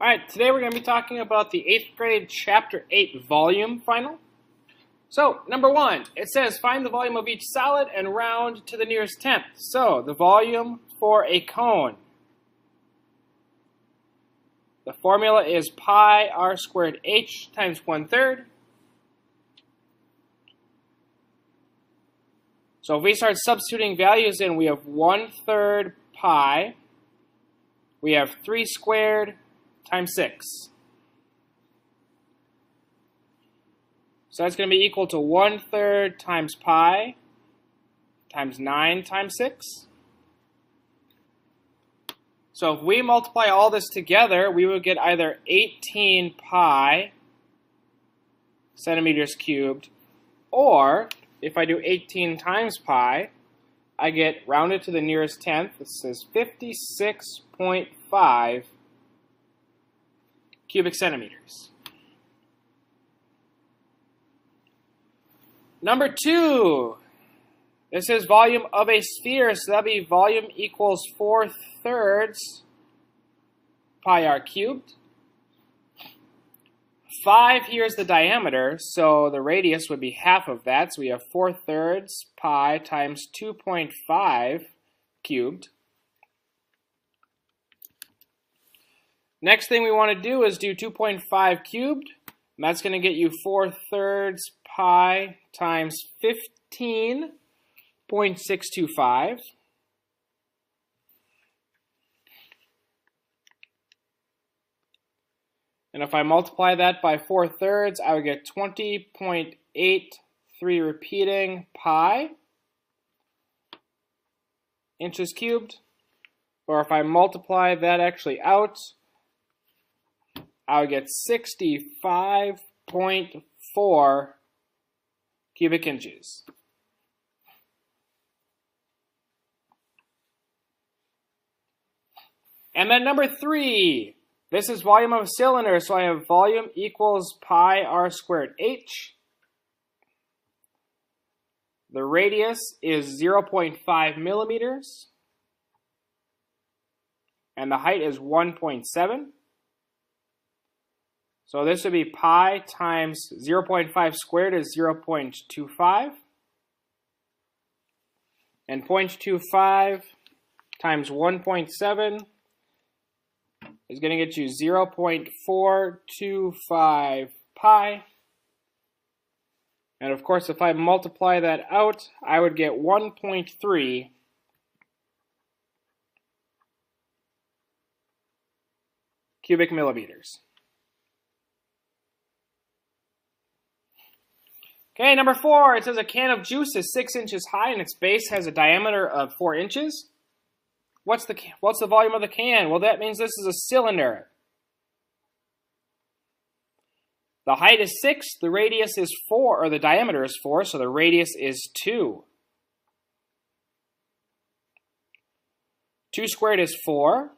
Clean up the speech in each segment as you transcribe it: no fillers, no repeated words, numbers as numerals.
Alright, today we're going to be talking about the 8th grade Chapter 8 volume final. So, number 1, it says find the volume of each solid and round to the nearest tenth. So, the volume for a cone. The formula is pi r squared h times 1/3. So if we start substituting values in, we have 1/3 pi. We have 3 squared times 6. So that's going to be equal to 1/3 times pi times 9 times 6. So if we multiply all this together, we would get either 18 pi centimeters cubed, or if I do 18 times pi, I get rounded to the nearest tenth. This is 56.5 cubic centimeters. Number 2, this is volume of a sphere, so that'll be volume equals 4/3 pi r cubed. 5 here is the diameter, so the radius would be half of that, so we have 4/3 pi times 2.5 cubed. Next thing we want to do is do 2.5 cubed, and that's going to get you 4/3 pi times 15.625. And if I multiply that by 4/3, I would get 20.83 repeating pi inches cubed. Or if I multiply that actually out, I would get 65.4 cubic inches. And then number 3. This is volume of a cylinder, so I have volume equals pi r squared h. The radius is 0.5 millimeters. And the height is 1.7. So this would be pi times 0.5 squared is 0.25. And 0.25 times 1.7 is going to get you 0.425 pi. And of course, if I multiply that out, I would get 1.3 cubic millimeters. Okay, number 4, it says a can of juice is 6 inches high and its base has a diameter of 4 inches. What's the volume of the can? Well, that means this is a cylinder. The height is 6, the radius is 4, or the diameter is 4, so the radius is 2. 2 squared is 4.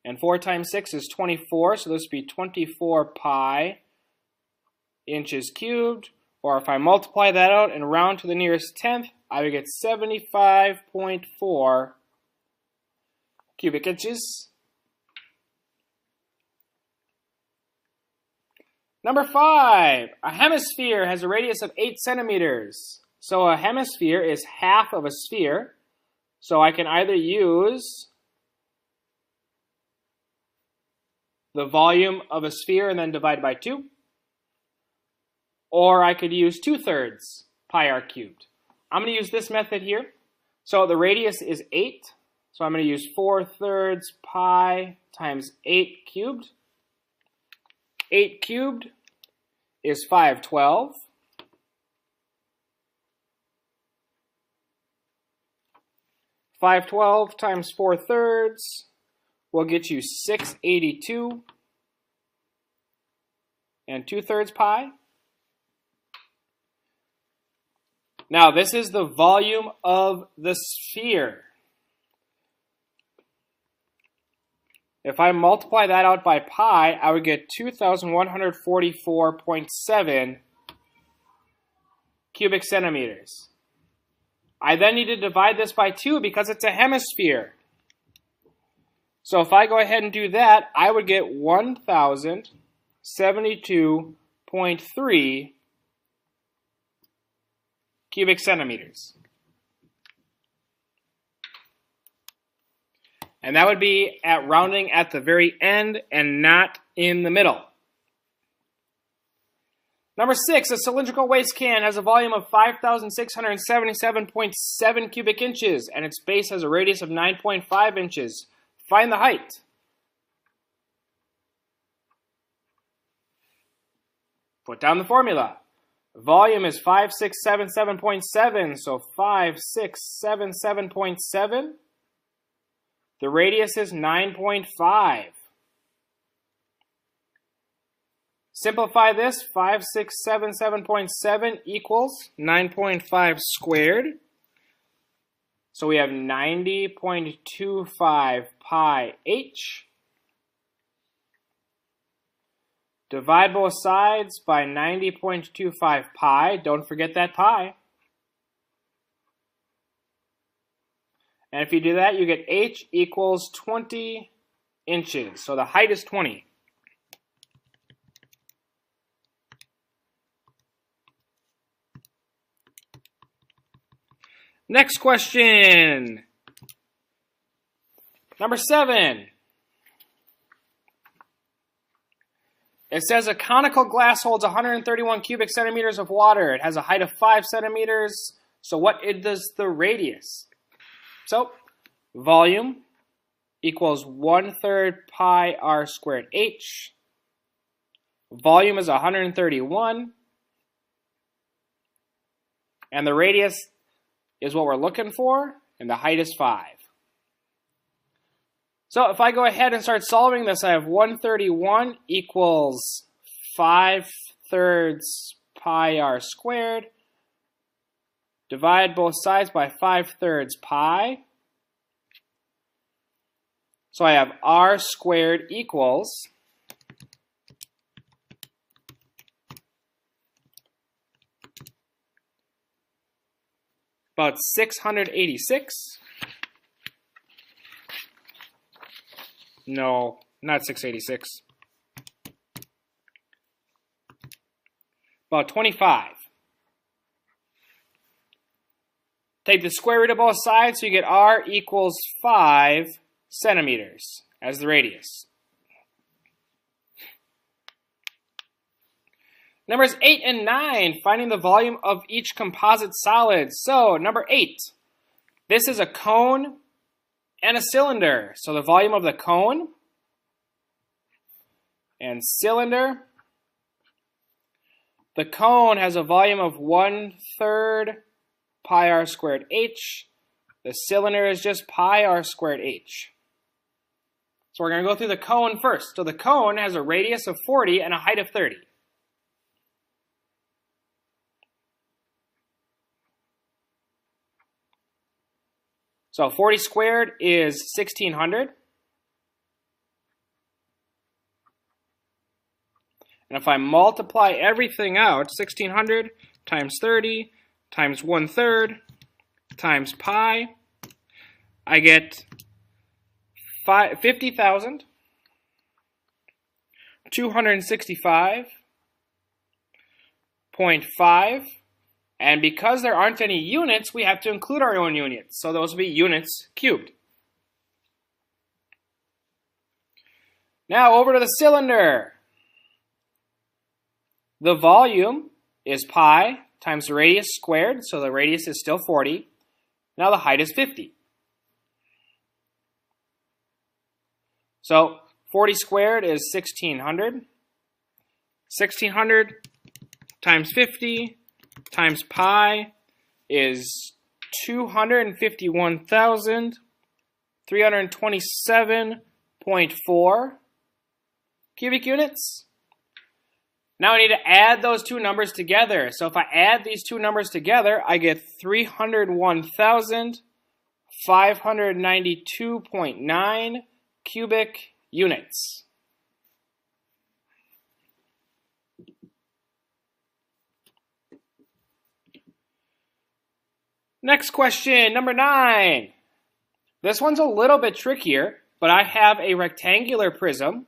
And 4 times 6 is 24, so this would be 24 pi inches cubed. Or if I multiply that out and round to the nearest tenth, I would get 75.4 cubic inches. Number 5, a hemisphere has a radius of 8 centimeters. So a hemisphere is half of a sphere. So I can either use the volume of a sphere and then divide by 2. Or I could use 2/3 pi r cubed. I'm going to use this method here. So the radius is 8. So I'm going to use 4/3 pi times 8 cubed. 8 cubed is 512. 512 times 4/3 will get you 682 and 2/3 pi. Now, this is the volume of the sphere. If I multiply that out by pi, I would get 2,144.7 cubic centimeters. I then need to divide this by 2 because it's a hemisphere. So if I go ahead and do that, I would get 1,072.3 cubic centimeters. And that would be at rounding at the very end and not in the middle. Number 6, a cylindrical waste can has a volume of 5,677.7 cubic inches, and its base has a radius of 9.5 inches. Find the height. Put down the formula. Volume is 5,677.7, so 5,677.7. The radius is 9.5. Simplify this, 5,677.7 equals 9.5 squared. So we have 90.25 pi h. Divide both sides by 90.25 pi. Don't forget that pi. And if you do that, you get h equals 20 inches. So the height is 20. Next question. Number 7. It says a conical glass holds 131 cubic centimeters of water. It has a height of 5 centimeters. So what is the radius? So volume equals 1/3 pi r squared h. Volume is 131. And the radius is what we're looking for, and the height is 5. So if I go ahead and start solving this, I have 131 equals 5/3 pi r squared. Divide both sides by 5/3 pi. So I have r squared equals about 686. No, not 686. About 25. Take the square root of both sides, so you get r equals 5 centimeters as the radius. Numbers 8 and 9, finding the volume of each composite solid. So, number 8, this is a cone and a cylinder. So the volume of the cone and cylinder. The cone has a volume of 1/3 pi r squared h. The cylinder is just pi r squared h. So we're going to go through the cone first. So the cone has a radius of 40 and a height of 30. So 40 squared is 1,600. And if I multiply everything out, 1,600 times 30 times 1/3 times pi, I get 50,265.5. And because there aren't any units, we have to include our own units. So those will be units cubed. Now over to the cylinder. The volume is pi times the radius squared, so the radius is still 40. Now the height is 50. So 40 squared is 1,600. 1,600 times 50 times pi is 251,327.4 cubic units. Now I need to add those two numbers together. So if I add these two numbers together, I get 301,592.9 cubic units. Next question, number 9. This one's a little bit trickier. but I have a rectangular prism,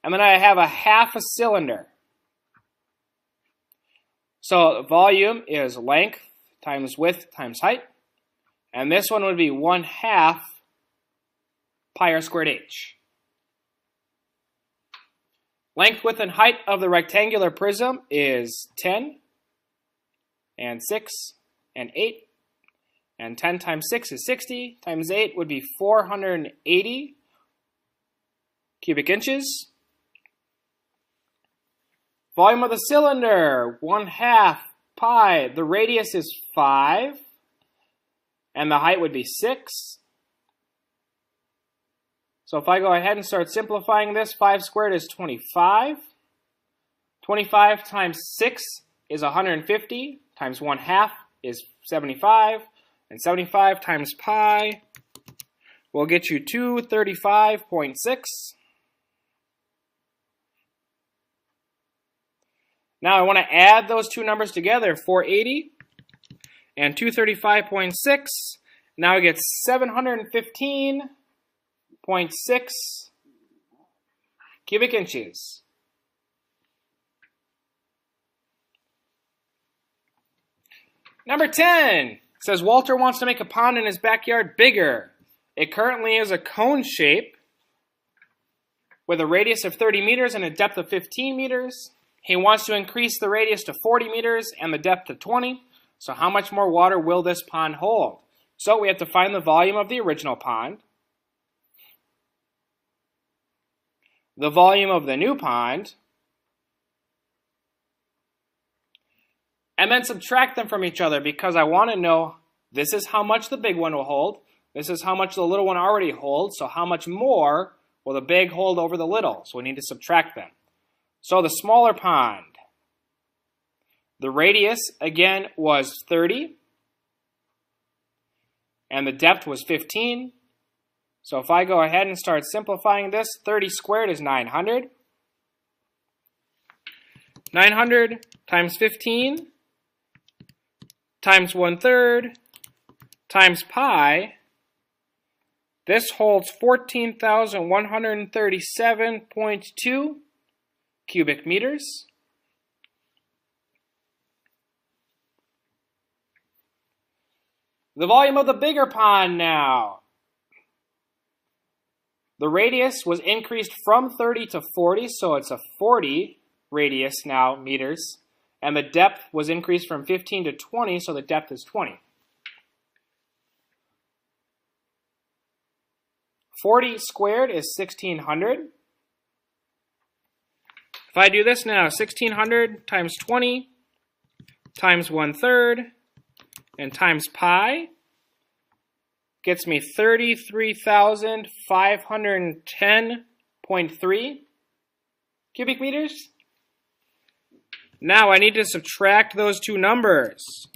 and then I have a half a cylinder. So volume is length times width times height, and this one would be 1/2 pi r squared h. Length, width, and height of the rectangular prism is 10, and 6, and 8. And 10 times 6 is 60, times 8 would be 480 cubic inches. Volume of the cylinder, 1/2 pi. The radius is 5, and the height would be 6. So if I go ahead and start simplifying this, 5 squared is 25. 25 times 6 is 150, times 1/2 is 75. And 75 times pi will get you 235.6. Now I want to add those two numbers together, 480 and 235.6. Now I get 715.6 cubic inches. Number 10. Says Walter wants to make a pond in his backyard bigger. It currently is a cone shape with a radius of 30 meters and a depth of 15 meters. He wants to increase the radius to 40 meters and the depth to 20. So how much more water will this pond hold? So we have to find the volume of the original pond, the volume of the new pond, and then subtract them from each other because I want to know this is how much the big one will hold. This is how much the little one already holds. So how much more will the big hold over the little? So we need to subtract them. So the smaller pond, the radius again was 30 and the depth was 15. So if I go ahead and start simplifying this, 30 squared is 900. 900 times 15 times 1/3 times pi, this holds 14,137.2 cubic meters. The volume of the bigger pond now. The radius was increased from 30 to 40, so it's a 40 radius now, meters. And the depth was increased from 15 to 20, so the depth is 20. 40 squared is 1,600. If I do this now, 1,600 times 20 times 1/3 and times pi gets me 33,510.3 cubic meters. Now I need to subtract those two numbers.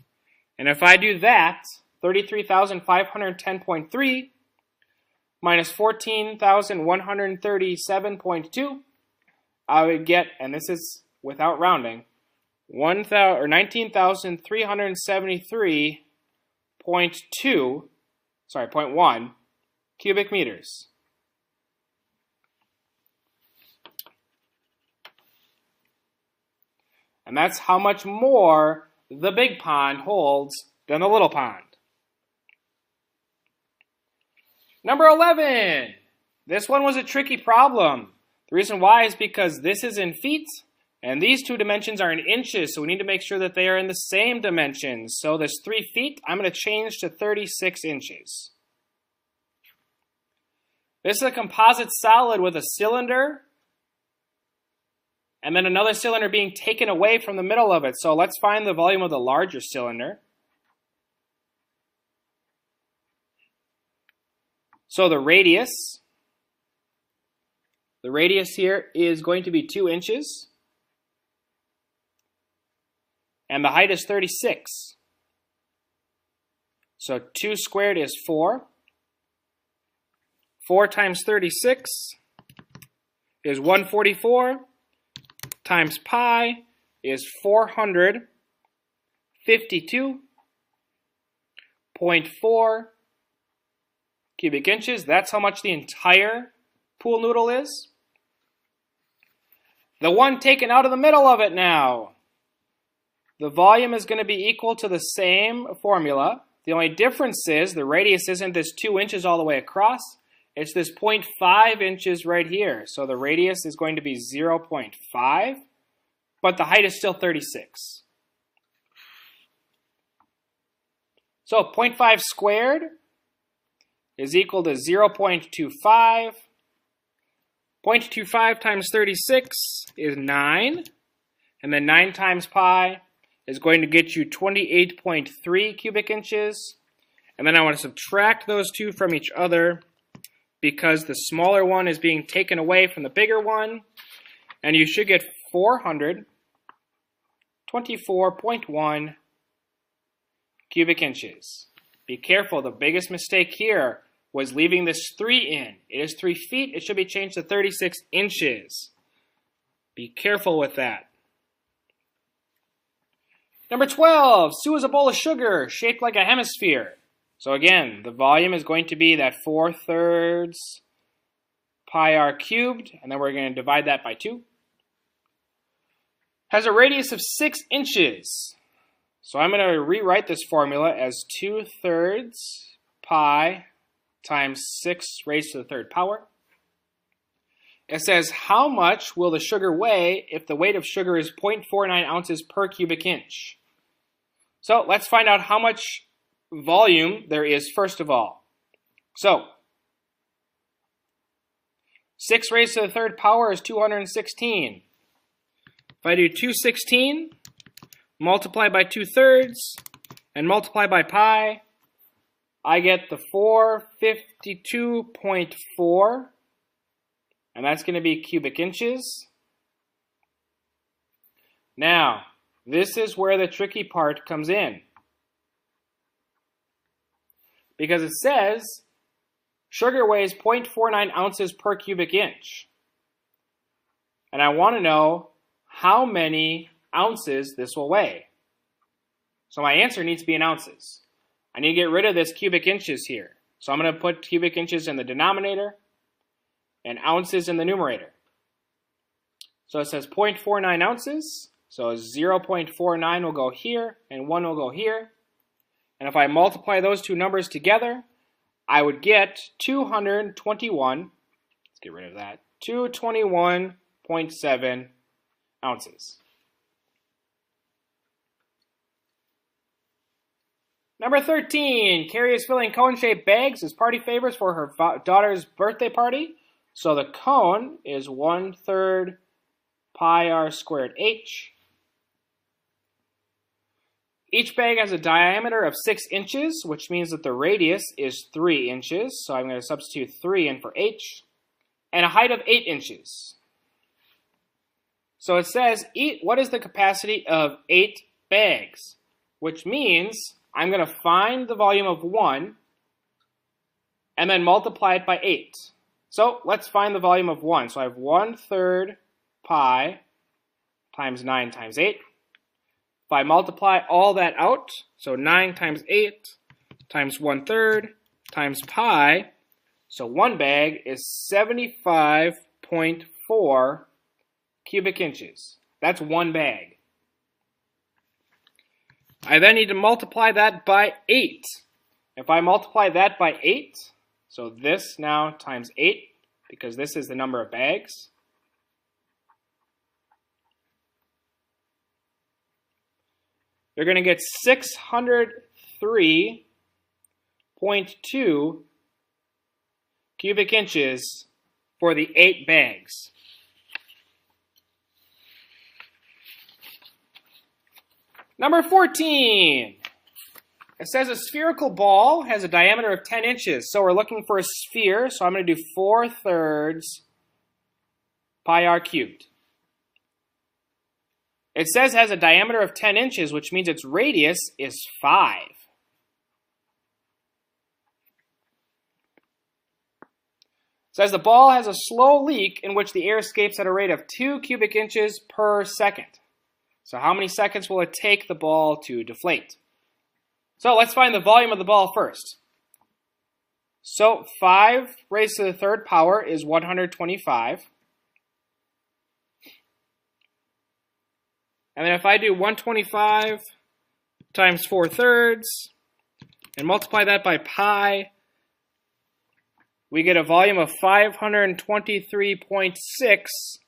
And if I do that, 33,510.3 minus 14,137.2, I would get, and this is without rounding, 19,373.1 cubic meters. And that's how much more the big pond holds than the little pond. Number 11. This one was a tricky problem. The reason why is because this is in feet, and these two dimensions are in inches, so we need to make sure that they are in the same dimensions. So this 3 feet, I'm going to change to 36 inches. This is a composite solid with a cylinder, and then another cylinder being taken away from the middle of it. So let's find the volume of the larger cylinder. So the radius here is going to be 2 inches. And the height is 36. So 2 squared is 4. 4 times 36 is 144. Times pi is 452.4 cubic inches. That's how much the entire pool noodle is. The one taken out of the middle of it now. The volume is going to be equal to the same formula. The only difference is the radius isn't this 2 inches all the way across. It's this 0.5 inches right here. So the radius is going to be 0.5, but the height is still 36. So 0.5 squared is equal to 0.25. 0.25 times 36 is 9. And then 9 times pi is going to get you 28.3 cubic inches. And then I want to subtract those two from each other because the smaller one is being taken away from the bigger one. And you should get 424.1 cubic inches. Be careful, the biggest mistake here was leaving this 3 in. It is 3 feet, it should be changed to 36 inches. Be careful with that. Number 12, Sue is a bowl of sugar shaped like a hemisphere. So again, the volume is going to be that 4/3 pi r cubed, and then we're going to divide that by 2. Has a radius of 6 inches. So I'm going to rewrite this formula as 2/3 pi times 6 raised to the 3rd power. It says, how much will the sugar weigh if the weight of sugar is 0.49 ounces per cubic inch? So let's find out how much volume there is first of all. So 6 raised to the 3rd power is 216. If I do 216, multiply by 2/3, and multiply by pi, I get the 452.4, and that's going to be cubic inches. Now, this is where the tricky part comes in. Because it says sugar weighs 0.49 ounces per cubic inch. And I want to know how many ounces this will weigh. So my answer needs to be in ounces. I need to get rid of this cubic inches here. So I'm going to put cubic inches in the denominator and ounces in the numerator. So it says 0.49 ounces. So 0.49 will go here and 1 will go here. And if I multiply those two numbers together, I would get 221. Let's get rid of that. 221.7 ounces. Number 13, Carrie is filling cone-shaped bags as party favors for her daughter's birthday party. So the cone is 1/3 pi r squared h. Each bag has a diameter of 6 inches, which means that the radius is 3 inches. So I'm going to substitute 3 in for h. And a height of 8 inches. So it says, what is the capacity of 8 bags? Which means I'm going to find the volume of 1 and then multiply it by 8. So let's find the volume of 1. So I have 1/3 pi times 9 times 8. If I multiply all that out, so 9 times 8 times 1/3 times pi, so one bag is 75.4 cubic inches. That's one bag. I then need to multiply that by 8. If I multiply that by 8, so this now times 8, because this is the number of bags, you're going to get 603.2 cubic inches for the 8 bags. Number 14. It says a spherical ball has a diameter of 10 inches. So we're looking for a sphere. So I'm going to do 4/3 pi r cubed. It says it has a diameter of 10 inches, which means its radius is 5. It says the ball has a slow leak in which the air escapes at a rate of 2 cubic inches per second. So how many seconds will it take the ball to deflate? So let's find the volume of the ball first. So 5 raised to the third power is 125. And then if I do 125 times 4/3 and multiply that by pi, we get a volume of 523.6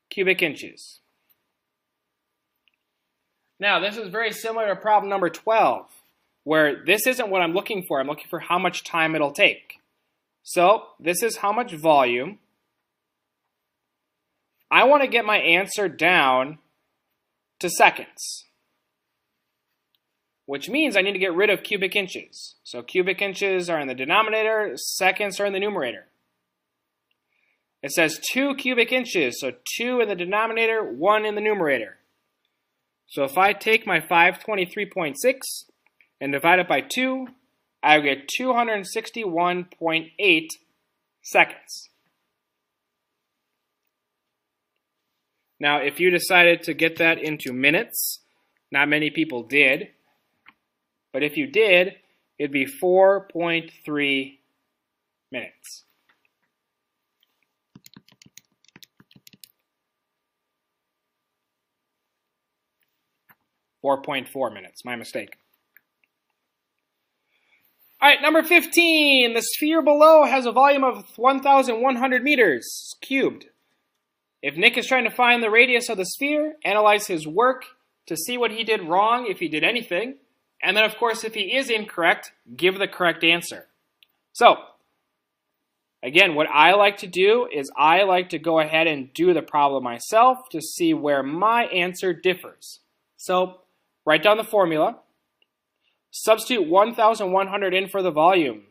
cubic inches. Now, this is very similar to problem number 12, where this isn't what I'm looking for. I'm looking for how much time it'll take. So this is how much volume. I want to get my answer down to seconds, which means I need to get rid of cubic inches. So cubic inches are in the denominator, seconds are in the numerator. It says 2 cubic inches, so 2 in the denominator, 1 in the numerator. So if I take my 523.6 and divide it by 2, I get 261.8 seconds. Now, if you decided to get that into minutes, not many people did, but if you did, it'd be 4.3 minutes. 4.4 minutes, my mistake. All right, number 15. The sphere below has a volume of 1,100 meters cubed. If Nick is trying to find the radius of the sphere, analyze his work to see what he did wrong, if he did anything, and then, of course, if he is incorrect, give the correct answer. So, again, what I like to do is I like to go ahead and do the problem myself to see where my answer differs. So, write down the formula. Substitute 1,100 in for the volume.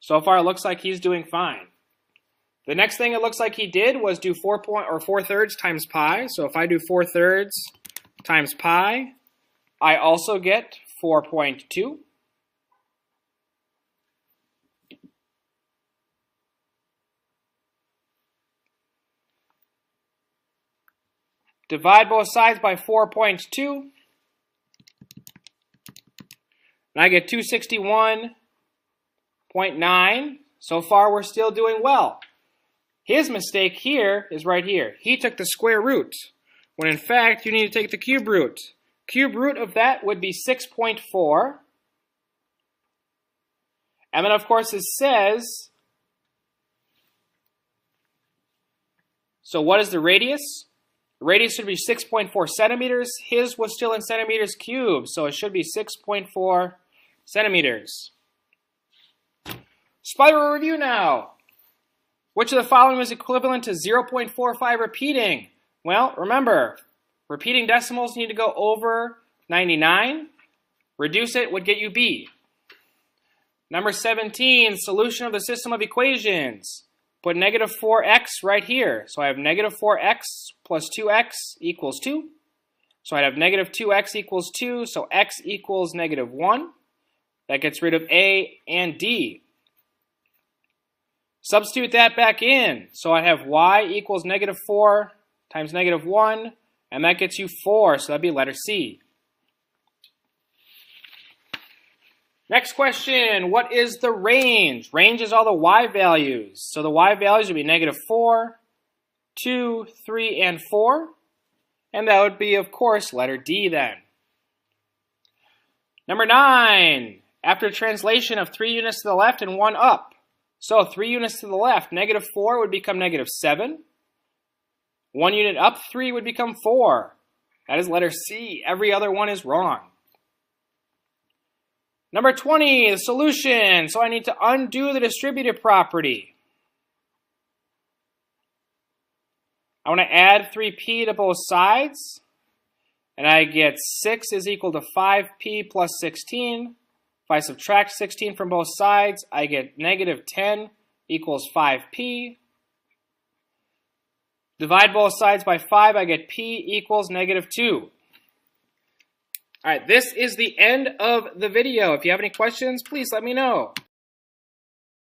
So far, it looks like he's doing fine. The next thing it looks like he did was do 4/3 times pi. So if I do 4/3 times pi, I also get 4.2. Divide both sides by 4.2. And I get 261.9. So far, we're still doing well. His mistake here is right here. He took the square root, when in fact, you need to take the cube root. Cube root of that would be 6.4. And then, of course, it says, so what is the radius? The radius should be 6.4 centimeters. His was still in centimeters cubed, so it should be 6.4 centimeters. Spiral review now. Which of the following is equivalent to 0.45 repeating? Well, remember, repeating decimals need to go over 99. Reduce it would get you B. Number 17, solution of the system of equations. Put negative 4x right here. So I have negative 4x plus 2x equals 2. So I'd have negative 2x equals 2, so x equals negative 1. That gets rid of A and D. Substitute that back in. So I have y equals negative 4 times negative 1, and that gets you 4, so that'd be letter C. Next question, what is the range? Range is all the y values. So the y values would be negative 4, 2, 3, and 4. And that would be, of course, letter D then. Number 9, after translation of 3 units to the left and 1 up. So 3 units to the left, negative 4 would become negative 7. 1 unit up 3 would become 4. That is letter C. Every other one is wrong. Number 20, the solution. So I need to undo the distributive property. I want to add 3p to both sides. And I get 6 is equal to 5p plus 16. If I subtract 16 from both sides, I get negative 10 equals 5p. Divide both sides by 5, I get p equals negative 2. All right, this is the end of the video. If you have any questions, please let me know.